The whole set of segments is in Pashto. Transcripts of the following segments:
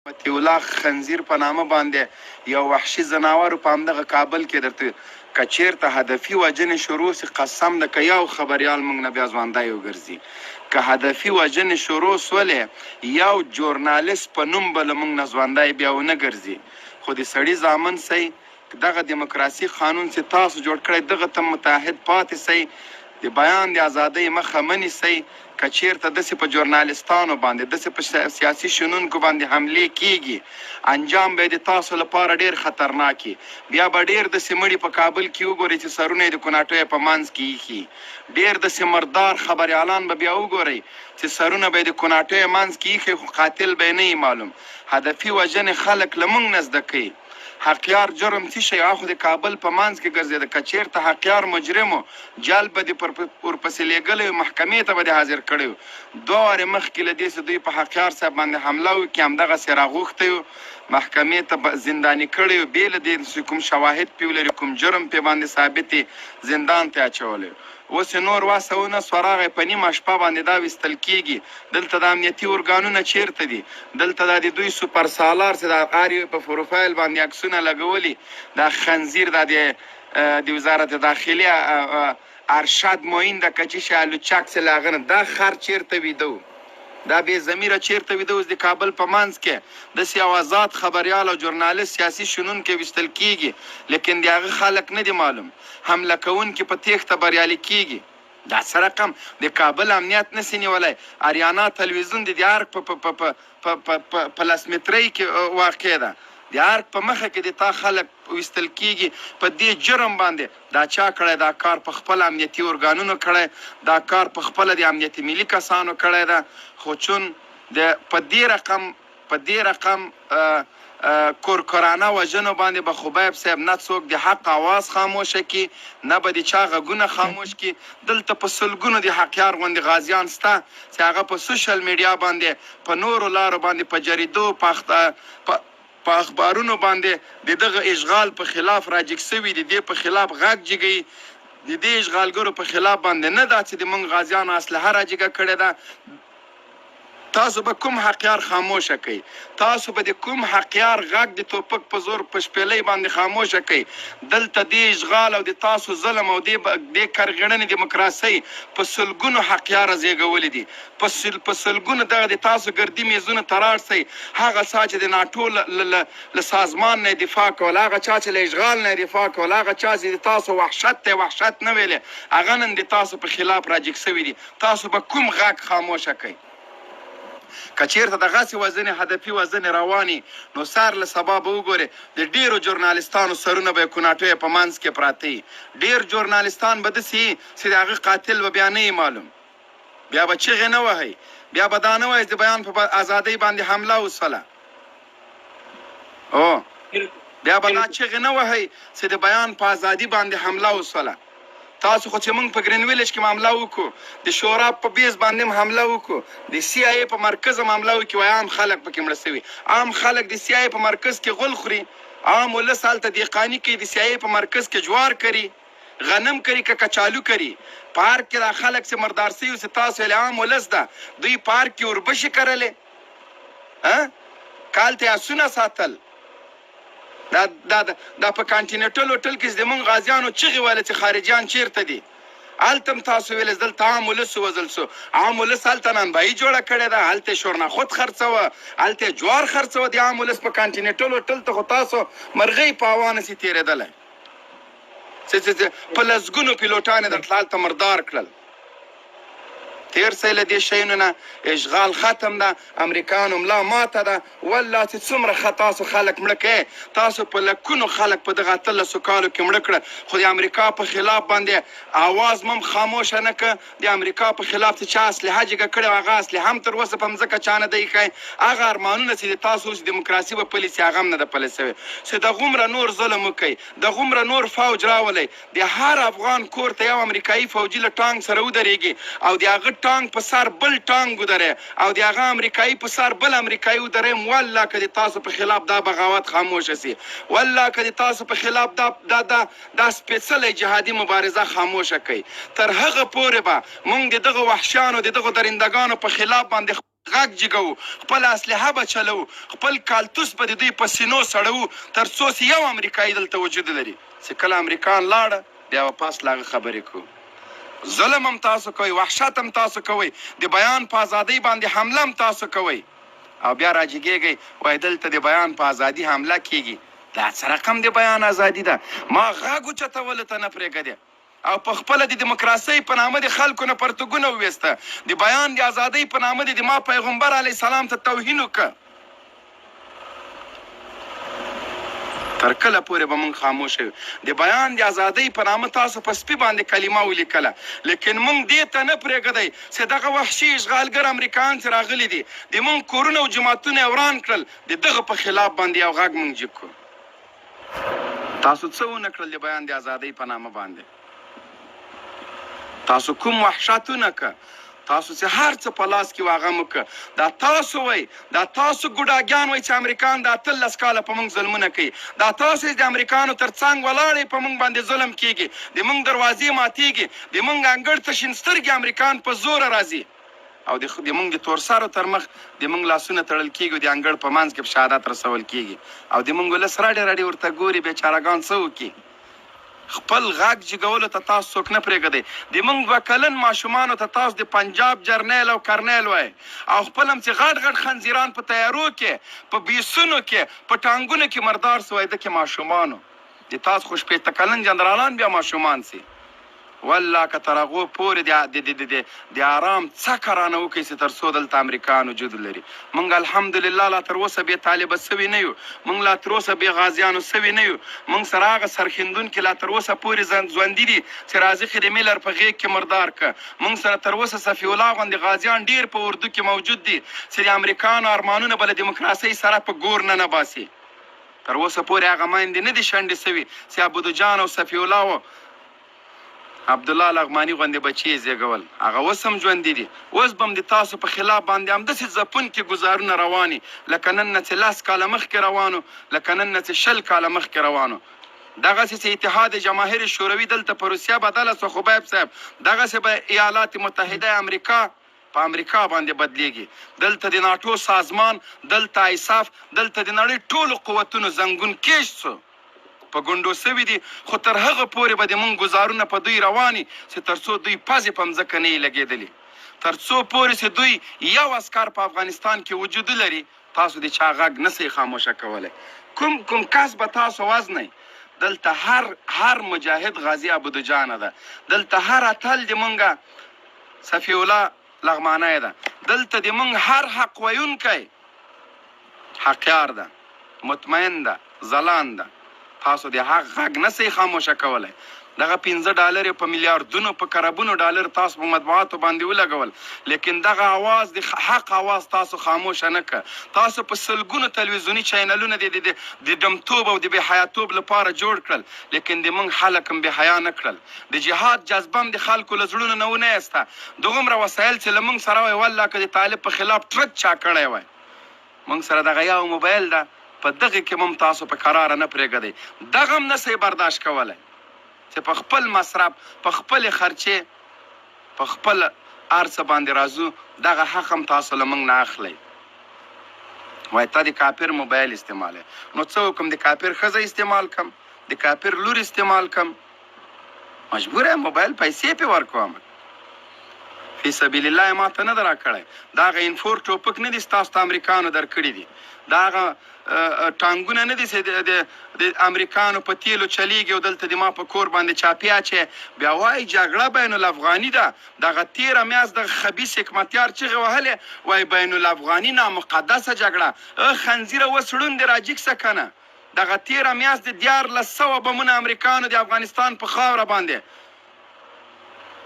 مطیع الله خنزیر په نامه باندې یو وحشي ځناور په همدغه کابل کې درته که چېرته هدفي وژنې شروع سي قسم ده که یو خبریال موږ نه بیا ژوندی وګرځي که هدفي وژنې شروع سولې یو جورنالست په نوم به له موږ نه ژوندی بیا ونه ګرځي خو د سړي زامن سئ دغه دیموکراسي قانون چې تاسو جوړ کړی دغه ته متحد پاتې سئ د بیان د ازادۍ مخه مه نیسئ که چېرته داسې په ژورنالستانو باندې داسې په سیاسي شنونکو باندې حملې کیږي انجام به د تاسو لپاره ډېر خطرناک وي بیا به ډېر داسې مړي په کابل کې وګورئ چې سرونه یې د کوناټیو په منځ کې ایښي ډېر داسې مردار خبریالان به بیا وګورئ چې سرونه به یې د کوناټیو منځ کې ایښي خو قاتل به یې نه وي معلوم هدفي وژنې خلک له موږ نه زده کوي حقیار جرم څه شی هغه د کابل په منځ کې ګرځېده که چېرته حقیار مجرم و جال به دې ورپسې لیږلی محکمې ته به دې حاضر کړی و دوه وارې مخکې له دې چې دوی په حقیار صاحب باندې حمله وکړي همدغسې راغوښتی و محکمې ته زنداني کړی و بې له دې کوم شواهد پې ولري کوم جرم پې باندې ثابت یې زندان ته اچولی اوس نور واسه ونه سوه راغی په نیمه شپه باندې دا ویستل کېږي دلته د امنیتي ارګانونه چیرته دي دلته دا د دوی سوپر سالار چې د آر په پروفایل باندې عکسونه لګولي دا خنزیر دا د وزارت داخلي ارشاد معین د کچي شالوچاک چې له هغه نه دا خر چیرته ویده و دا بې ضمیره چیرته ویده اوس د کابل په منځ کې داسې یو آزاد خبریال او ژورنالست سیاسي شنونکی ویستل کېږي لیکن د هغه خلک نه دي معلوم حمله کوونکي په تیښته بریالي کېږي دا څه رقم د کابل امنیت نسي نیولی اریانا تلویزیون د ارګ په لسمترۍ کې واقع ده د ارګ په مخه کې د تا خلک ویستل کېږي په دې جرم باندې دا چا کړی دا کار په خپل امنیتي ارګانونو کړی دا کار په خپله د امنیتي ملي کسانو کړی ده خو چون په دې رقم کورکورانه وژنو باندې به خبیب صاحب نه څوک د حق آواز خاموشه کي نه به د چا غږونه خاموش کي دلته په سلګونو د حقیار غوندې غازیان شته چې هغه په سوشل میډیا باندې په نورو لارو باندې په جریدو په اخبارونو باندې د دغه اشغال په خلاف راجګ سوي د دې په خلاف غږ جګوي د دې اشغالګرو په خلاف باندې نه دا چې د موږ غازیانو اسلحه راجګه کړې ده تاسو به کوم حقیار خاموشه کوي تاسو به د کوم حقیار غږ د توپک په زور په شپېلۍ باندې خاموشه کوي دلته د اشغال او د تاسو ظلم او د کرغړنې دیموکراسۍ په سلګونو حقیاره زیږولي دي په سلګونو دغه د تاسو ګردي میزونه تراړ سئ هغه چا چې د ناټو له سازمان نه دفاع کول هغه چا چې له اشغال نه دفاع کول هغه چا چې د تاسو وحشت ته وحشت نه ویلې هغه نن د تاسو په خلاف راجګ سوي دي تاسو به کوم غږ خاموشه کوي که چېرته دغسې وژنې هدفي وژنې روانې نو سهار له سبا به وګورې د ډېرو ژورنالستانو سرونه به یې کوناټیو په منځ کې پراته وي ډېر ژورنالستان به داسې وي چې د هغه قاتل به بیا نه وي معلوم بیا به چغې نه وهئ بیا به دا نه وایي د بیان په ازادۍ باندې حمله وسوله بیا به دا چغې نه وهئ چې د بیان په ازادي باندې حمله وسوله تاسو خو چې موږ په ګرین ویلج کې حمله وکړو د شورا په بیس باندې هم حمله وکړو د سی آی په مرکز هم حمله وکړو عام خلک پکې مړه سوي عام خلک د سی آی په مرکز کې غول خوري عام ولس هلته دهقاني کوي د سی آی په مرکز کې جوار کري غنم کري که کچالو کري پارک کې دا خلک چې مردار سوي چې تاسو یې عام ولس ده دوی پارک کې اوربشې کرلې کال ته آسونه ساتل دا په کانټینټل هوټل کې زموږ غازیانو چغې ویلې چې خارجیان چیرته دي هلته هم تاسو ویلې دلته عام ولس ووژل سو عام ولس هلته نانبایي جوړه کړې ده هلته شورناخود خرڅوه هلته جوار خرڅوه د عام ولس په کانټینټل هوټل ته خو تاسو مرغۍ په هوا نسي تېرېدلی په لسګونو پیلوټان یې درته هلته مردار کړل تیر سئ له دې شیانو نه اشغال ختم ده امریکایانو ملا ماته ده والله چې څومره ښه تاسو خلک مړه کوئ تاسو په لکونو خلک په دغه 18 کالو کې مړه کړه خو د امریکا په خلاف باندې اواز مم خاموشه نه که د امریکا په خلاف چې چا اسلحه جګه کړې هغه اسلحه هم تر اوسه په مځکه چا نه دی ایښی هغه ارمانونه چې د تاسو اوس دیموکراسي به پلي سي هغه هم نه ده پلی سوی چې دغومره نور ظلم وکئ دغومره نور فوج راولئ د هر افغان کور ته یو امریکایي فوجي له ټانک سره ودرېږي او د هغه ټانک په سر بل ټانک ودرې او د هغه امریکایي په سر بل امریکایي ودرې والله که د تاسو په خلاف دا بغاوت خاموشه سي والله که د تاسو په خلاف دا سپېڅلی جهادي مبارزه خاموشه کوي تر هغه پورې به موږ د دغه وحشیانو د دغه درندګانو په خلاف باندې غږ جګو، خپل اسلحه به چلو، خپل کالتوس به د دوی په سینو سړو، تر څو چې یو امریکایي دلته وجود لري. چې کله امریکا لاړه بیا واپس لاغه خبرې کوو. ظلم هم تاسو کوئ، وحشت هم تاسو کوئ، د بیان په ازادۍ باندې حمله هم تاسو کوئ، او بیا راجګېږئ وایي دلته د بیان په ازادي حمله کېږي. دا څه رقم د بیان ازادي ده؟ ما غږ اوچتولو ته نه پرېږدې او په خپله د دیموکراسۍ په نامه د خلکو نه پرتګونه وویسته، د بیان د ازادۍ په نامه د ما پیغمبر علیه السلام ته توهین وکړه. تر کله پورې به موږ خاموشه یو؟ د بیان د ازادۍ په نامه تاسو په سپي باندې کلمه ولیکله، لیکن موږ دې ته نه پرېږدئ چې دغه وحشي اشغالګر امریکایان چې راغلي دي د موږ کورونه او جوماتونه یې وران کړل، د دغه په خلاف باندې یو غږ موږ جګ کړو. تاسو څه ونه کړل د بیان د ازادۍ په نامه باندې؟ تاسو کوم وحشتونه که؟ تاسو چې هر څه په لاس کې واغه مو که. دا تاسو وای، دا تاسو ګوډاګیان وای چې امریکایان دا 13 کاله په موږ ظلمونه کوي، دا تاسو د امریکایانو تر څنګ ولاړئ په موږ باندې ظلم کیږي، د موږ دروازې ماتیږي، د موږ انګړ ته شین سترګې امریکایان په زوره راځي او د موږ د تورسارو تر مخ د موږ لاسونه تړل کیږي، د انګړ په منځ کې په شهادت رسول کیږي او د موږ ولس راډې راډې ورته ګوري بیچارهګان څه وکړي. خپل غږ جګولو ته تاسو څوک نه پرېږدئ. د موږ 2 کلن ماشومانو ته تاسو د پنجاب جرنیل او کرنیل وای او خپل هم چې غټ غټ خنزیران په تیارو کې، په بیسونو کې، په ټانګونو کې مردار سوی ده کې ماشومانو، د تاسو خو 15 کلن جنرالان بیا ماشومان سي. والله که تر هغو پورې د آرام څکه رانه وکړئ چې تر څو دلته امریکایان وجود لري. موږ الحمدلله لا تر اوسه بې طالبه سوي نه یو، موږ لا تر اوسه بې غازیانو سوي نه یو، موږ سره هغه سرښندونکي لا تر اوسه پورې ژوندي دي چې راځي خدي میلر په غېږ کې مردار که. موږ سره تر اوسه صفي الله غوندې غازیان ډېر په اردو کې موجود دي چې د امریکایانو ارمانونه به له دیموکراسۍ سره په ګور نه باسي. تر اوسه پورې هغه میندې نه دي شنډې سوي چې عبدالجان او صفي الله و عبدالله لغماني غوندې بچي یې زېږول، هغه اوس هم ژوندي دي. اوس به هم د تاسو په خلاف باندې همداسې ځپونکي ګزارونه رواني، لکه نن نه چې 10 کاله مخکې روانو، لکه نن نه چې 20 کاله مخکې روانو. دغسې چې اتحاد جماهیر شوروي دلته په روسیه بدله سوه، خبیب صاحب دغسې به ایالات متحده امریکا په امریکا باندې بدلیږي. دلته د ناټو سازمان، دلته ایساف، دلته د نړۍ ټولو قوتونو زنګون کېشت سو، په ګونډو سوي دي، خو تر هغه پورې به د موږ ګزارونه په دوی رواني چې تر څو دوی پزې په مځکه نه یې لګېدلي، تر څو پورې چې دوی یو عسکر په افغانستان کې وجود لري، تاسو د چا غږ نسئ خاموشه کولی. کوم کس به تاسو وزنئ. دلته هر مجاهد غازي عبدالجانه ده، دلته هر اتل د مونږه صفي الله لغمانی ده، دلته د مونږ هر حق ویونکی حقیار ده، مطمئن ده، ځلان ده. تاسو د حق غږ نسئ خاموشه کولی. دغه $15 په میلیاردونو په کربونو ډالر تاسو په مطبوعاتو باندې ولګول، لیکن دغه आवाज د حق आवाज تاسو خاموشه نه کړ. تاسو په سلګونو تلویزیوني چینلونه د ډمتوب او د بې حیاتوب لپاره جوړ کړل، لیکن د موږ خلک هم بې حیا نه کړل. د جهاد جذبه هم د خلکو له زړونو نه ونه ایسته. دومره وسایل چې له موږ سره وای، والله که د طالب په خلاف ټرک چا کړی وای. موږ سره دغه یو موبایل ده، په دغه کې هم تاسو په قراره نه پرېږدئ. دغه هم نسئ برداشت کولی چې په خپل مصرف، په خپلې خرچې، په خپل هر څه باندې راځو. دغه حق هم تاسو له موږ نه اخلئ. وایي تا د کافر موبایل استعمالوي، نو څه وکړم؟ د کافر ښځه استعمال کړم، د کافر لور استعمال کړم، مجبور یم موبایل پیسې پې ورکوم. فی سبیل الله ما ته نه ده راکړی. دا هغه انفور ټوپک نه دي ستاسو ته امریکایانو درکړي دي، دا هغه ټانګونه نه دي چې د امریکایانو په تیلو چلیږي او دلته د ما په کور باندې چاپی اچي. بیا وایي جګړه بین الافغاني ده. دغه 13 میاشت دغه خبیث حکمتیار چغې وهلې، وایي بین الافغاني نامقدسه جګړه. خنزیره اوس ړوند دې راجګ سه که نه. دغه 13 میاشت د 1400 بمونه امریکایانو د افغانستان په خاوره باندې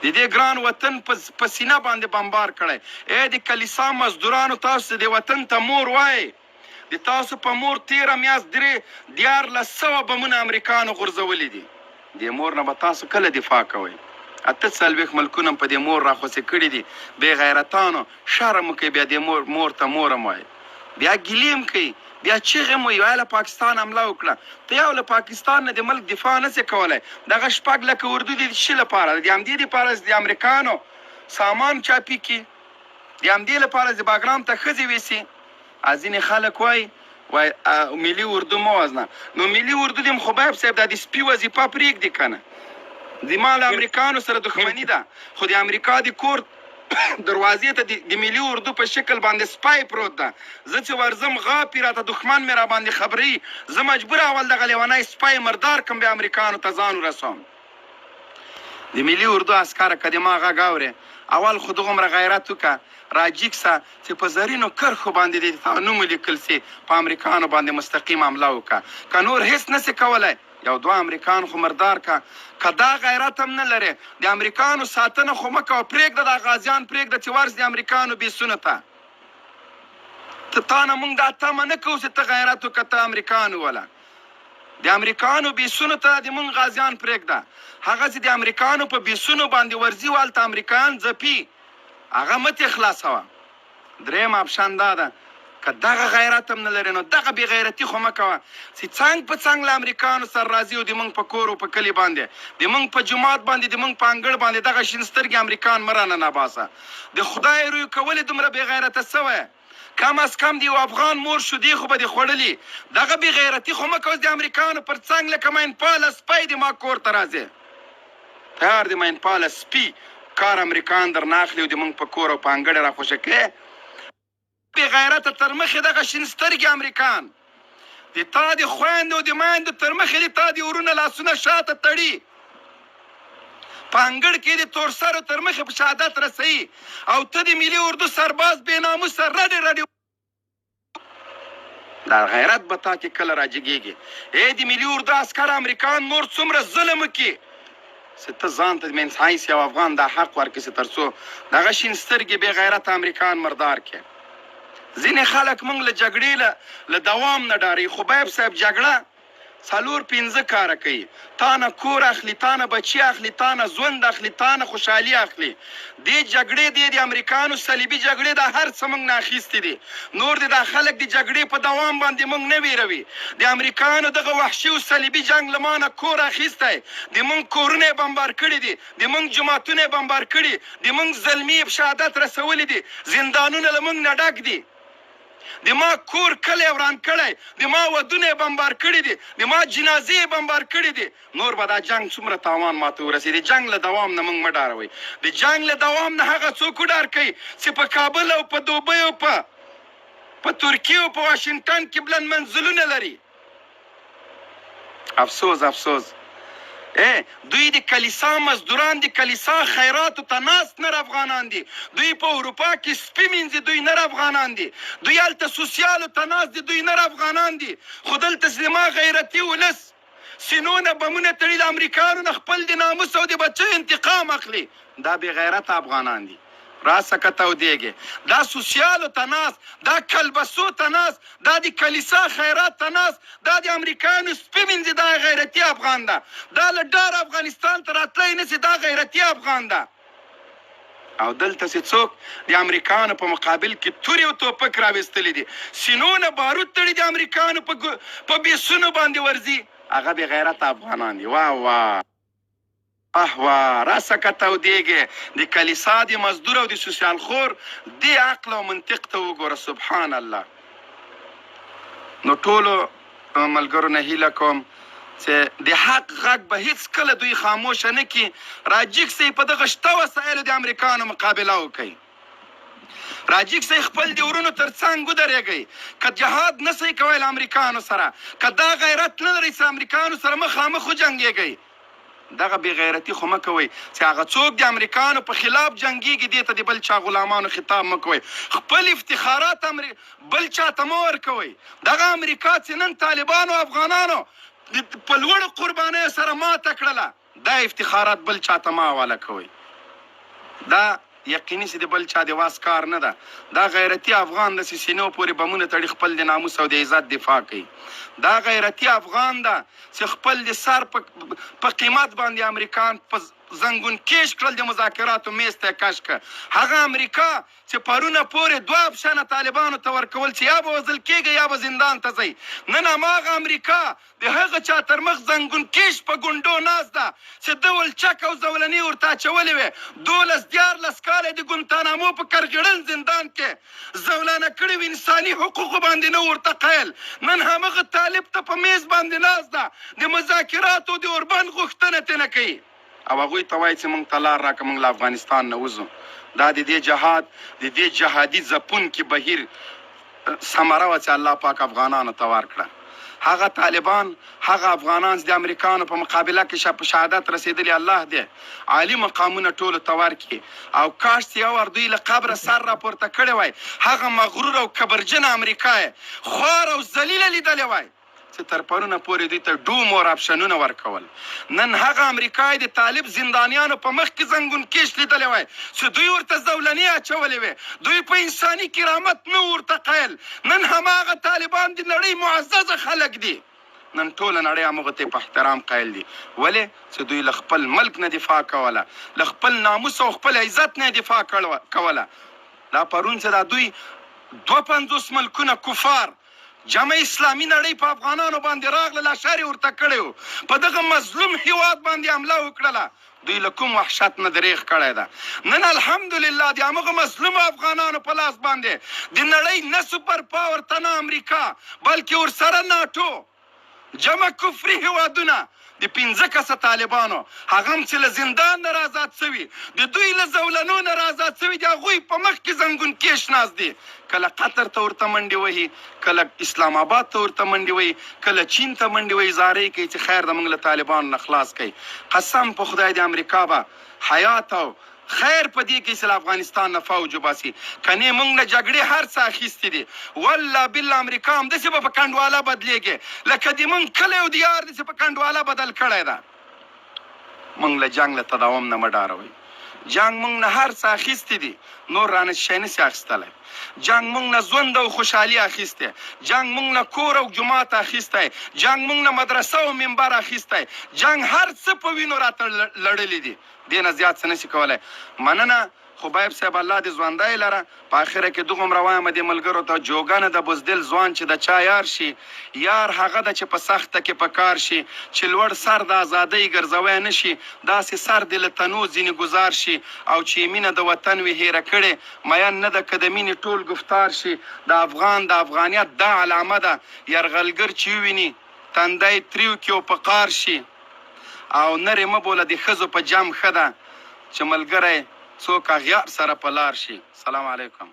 د دې ګران وطن په سینه باندې بمبار کړی. ای د کلیسا مزدورانو، تاسو د وطن ته مور وایي، د تاسو په مور 13 میاشت 1400 بمونه امریکایانو غورځولي دي. د مور نه به تاسو کله دفاع کوئ؟ 48 ملکونه په دې مور راخوڅې کړي دي. بې غیرتانو شرم وکړئ، بیا د مور ته مورم وایي، بیا ګیلې هم کوي، بیا چیغې هم وایي له پاکستان حمله وکړه. ته یو له پاکستان نه د ملک دفاع نسې کولی. دغه 6 لکه اردو د څه لپاره؟ د همدې دپاره د امریکایانو سامان چاپي کړي، د همدې لپاره چې باګرام ته ښځې ویسي ځینې خلک وایي ملي اردو مه وزنه. نو ملي اردو د خبیب صاحب دا د سپي وظیفه پرېږدي که نه. زما له امریکانو سره دښمني ده، خو د امریکا د کور دروازې ته د ملي اردو په شکل باندې سپای پروت ده. زه چې ورځم غاپي راته دښمن مې را باندې خبري، زه مجبور اول دغه لیونی سپای مردار کم بیا امریکانو ته ځان ورسوم. د ملي اردو عسکره که د ما غږ اورې اول خو دغومره غیرت وکړه راجیک سه چې په زرینو کرښو باندې د تا نوم ولیکل سي، په امریکانو باندې مستقیم حمله وکړه. که نور هېڅ نسې کولی یو دوه امریکان خو مردار که. که دا غیرت هم نه لرې د امریکانو ساتنه خو مه کوه، پرېږده دا غازیان پرېږده چې ورځ د امریکانو بیسونو ته. تا نه موږ دا تمه نه کوو چې ته غیرت وکړه ته امریکان وله. د امریکانو بیسونو ته د موږ غازیان پرېږده. هغه چې د امریکانو په بیسونو باندې ورځي والته امریکایان ځپي هغه مه ترې خلاصوه. درېیم اپشن دا ده که دغه غیرت هم نه لرې نو دغه بې غیرتي خو مه کوه چې څنګ په څنګ له امریکانو سره راځي او د موږ په کور او په کلي باندې د موږ په جومات باندې د موږ په انګړ باندې دغه شین سترګې امریکان مه رانه نباسه. د خدای روی کولې دومره بې غیرته سوی، کم از کم د یو افغان مور شودې خو به دې خوړلي. دغه بې غیرتي خو مه کوه د امریکانو پر څنګ لکه مینپاله سپی د ما کور ته راځي. تیار د مینپاله سپي کار امریکان در نه اخلي او د موږ په کور او په انګړ را خوشه کړې. بې غیرته تر مخې دغه شین سترګې امریکان د تا د خویندو د میندو تر مخې د تا د ورونه لاسونه شاته تړي، په انګړ کې د تورسرو تر مخې په شهادت رسوي او ته د ملي اردو سرباز بې ناموسه رډې رډې. دا غیرت به تا کې کله راجګېږي. د ملي اردو عسکر امریکان نور څومره ظلم وکړي چې ته ځان ته مینس حیث یو افغان دا حق ورکړي چې تر څو دغه شین سترګې بې غیرته امریکان مردار کړي. ځینې خلک موږ له جګړې له دوام نه ډاري. خبیب صاحب جګړه 4-5 کاره کوي، تا نه کور اخلي، تا نه بچي اخلي، تا نه ژوند اخلي، تا نه خوشحالي اخلي. دې جګړې د امریکانو صلیبي جګړې دا هر څه موږ نه اخیستي دي. نور د دا خلک د جګړې په دوام باندې موږ نه ویروي. د امریکانو دغه وحشي او صلیبي جنګ له ما نه کور اخیستی، د موږ کورونه یې بمبار کړي دي، د موږ جوماتونه یې بمبار کړي، د موږ زلمي یې په شهادت رسولي دي، زندانونه له موږ نه ډک دي، د ما کور کلی وران کړی، د ما ودونه یې بمبار کړي دي، د ما جنازې یې بمبار کړي دي. نور به دا جنګ څومره تاوان ماته ورسي. د جنګ له دوام نه موږ مه ډاروئ. د جنګ له دوام نه هغه څوک وډار کوي چې په کابل او په دوبۍ او په ترکیې او په واشنګټن کې بلند منزلونه لري. افسوس افسوس. دوی د کلیسا مزدوران د کلیسا خیراتو ته ناست نر افغانان دي. دوی په اروپا کې سپي مینځي، دوی نر افغانان دي. دوی هلته سوسیالو ته ناست دي، دوی نر افغانان دي. خو دلته زما غیرتي ولس سینونه بمونه تړي د امریکانو نه خپل د ناموس او د بچو انتقام اخلي. دا بې غیرته افغانان دي. راسه که تودېږي دا سوسیالو ته ناست، دا کلبسو ته ناست، دا د کلیسا خیرات ته ناست، دا د امریکایانو سپي مینځي، دا غیرتي افغان ده. دا له ډار افغانستان ته راتلی نسي، دا غیرتي افغان ده. او دلته چې څوک د امریکانو په مقابل کې تورې او توپک راویستلی دي، سینونه بارود تړي د امریکانو په بیسونو باندې ورځي، هغه بې غیرته افغانان دي. واه واه احوا راسه که تودېږي د کلیسا د مزدور او د سوسیال خور دې عقل او منطق ته وګوره. سبحان الله. نو ټولو ملګرو نه هیله کوم چې د حق غږ به هیڅ کله دوی خاموشه نه کړي. راجیک صاحب په دغه شته وسایلو د امریکانو مقابله وکړي. راجیک صاحب خپل د ورونو تر څنګ ودرېږئ. که جهاد نه صحیح کوئ له امریکانو سره، که دا غیرت نه لرئ چې امریکانو سره مخامخ وجنګېږئ، دغه بې غیرتي خو مه کوئ چې هغه څوک د امریکانو په خلاف جنګېږي دې ته د بل چا غلامانو خطاب مه کوئ. خپل افتخارات بل چا ته مه ورکوئ. دغه امریکا چې نن طالبانو افغانانو په لوړو قربانیو سره ماته کړله، دا افتخارات بل چا ته مه حواله کوئ. دا یقیني چې د بل چا د واس کار نه ده. دا غیرتي افغان د سینو پورې بمونه تړي، خپل د ناموس او د عزت دفاع کوي. دا غیرتي افغان ده چې خپل د سر په قیمت باندې امریکان په زنګون کیش کړل د مذاکراتو میز ته کش کړ هغه امریکا چې پرونه پورې دوه اپشنه طالبانو ته ورکول چې یا به وژل کېږي یا به زندان ته ځئ نن هماغه امریکا د هغه چا تر مخ زنګون کیش په ګونډو ناست ده چې ده ولچک او زولنې ورته اچولې وې 12-14 کاله د ګونتانامو په کرغړن زندان کې زولانه کړي وي انساني حقوقو باندې نه ورته قایل نن همغه طالب ته په میز باندې ناست ده د مذاکراتو د اوربند غوښتنه ترې نه کوي او هغوی ته وایي چې موږ ته لار راکړه موږ له افغانستان نه وځو دا د دې جهاد د دې جهادي ځپونکي بهیر ثمره وه چې الله پاک افغانانو ته ورکړه هغه طالبان هغه افغانان چې د امریکانو په مقابله کې په شهادت رسېدلي الله دی عالي مقامونه ټولو ته ورکړي او کاش چې یو ور دوی له قبره سر راپورته کړی وای هغه مغرور او کبرجنه امریکا یې خوار او ذلیله لیدلی وای چې تر پرونه پورې دوی ته ډوم اور اپشنونه ورکول نن هغه امریکای د طالب زندانیانو په مخ کې زنګون کیش لیدلی وای چې دوی ورته زولنې اچولې وې دوی په انساني کرامت نه ورته قایل نن هماغه طالبان د نړۍ معززه خلک دي نن ټوله نړۍ همغو ته په احترام قایل دي ولې چې دوی له خپل ملک نه دفاع کوله له خپل ناموس او خپل عزت نه دفاع کوله دا پرون چې دا دوی 52 ملکونه کفار جمع اسلامي نړۍ په افغانانو باندې راغله لاشر یې ورته کړی و په دغه مظلوم هیواد باندې حمله وکړله دوی له کوم وحشت نه دریغ کړی ده نن الحمدلله د همغه مظلومو افغانانو په لاس باندې د نړۍ نه سوپر پاور ته نه امریکا بلکې ورسره ناټو جمع کفري هیوادونه د 15 کسه طالبانو هغه هم چې له زندان نه آزاد شوي د دوی له زولنو نه آزاد شوي د هغوی په مخ کې زنګون کیش ناست دي کله قطر ته ورته منډې وهي کله اسلام آباد ته ورته منډې وهي کله چین ته منډې وهي زارۍ کوي چې خیر د موږ له طالبانو نه خلاص کوي قسم په خدای د امریکا به حیات او خیر په دې کې چې له افغانستان نه فوج وباسي کنې موږ نه جګړې هر څه اخیستې دي والله بالله امریکا همداسې به په کنډواله بدلېږي لکه د موږ کلی او دیار داسې په کنډواله بدل کړی ده موږ له جنګ له تداوم نه مه ډاروئ جنګ موږ نه هر څه اخیستې دي نور رانه شی نسي اخیستلی جنګ موږ نه ژوند او خوشحالي اخیستی جنګ موږ نه کور او جومات اخیستی جنګ موږ نه مدرسه او منبر اخیستی جنګ هر څه په وینو راته لړلي دي دې نه زیات څه نشي کولی مننه خبیب صاحب الله دې ژوندی لره په اخره کې دغومره وایم دې ملګرو ته جوګنه د بزدل ځوان چې د چا یار شي یار هغه ده چې په سخته کې په کار شي چې لوړ سر د ازادۍ ګرځوی نه شي داسې سر دې له تنو ځینې ګزار شي او چې مینه د وطن وي هیره کړې مین نه ده که د مینې ټول گفتار شي د افغان د افغانیت دا علامه ده یرغلګر چې وویني تندی تریو کې او په قار شي او نرې مه بوله د ښځو په جم ښه ده چې ملګری څوک اغیار سره په لار شي سلام علیکم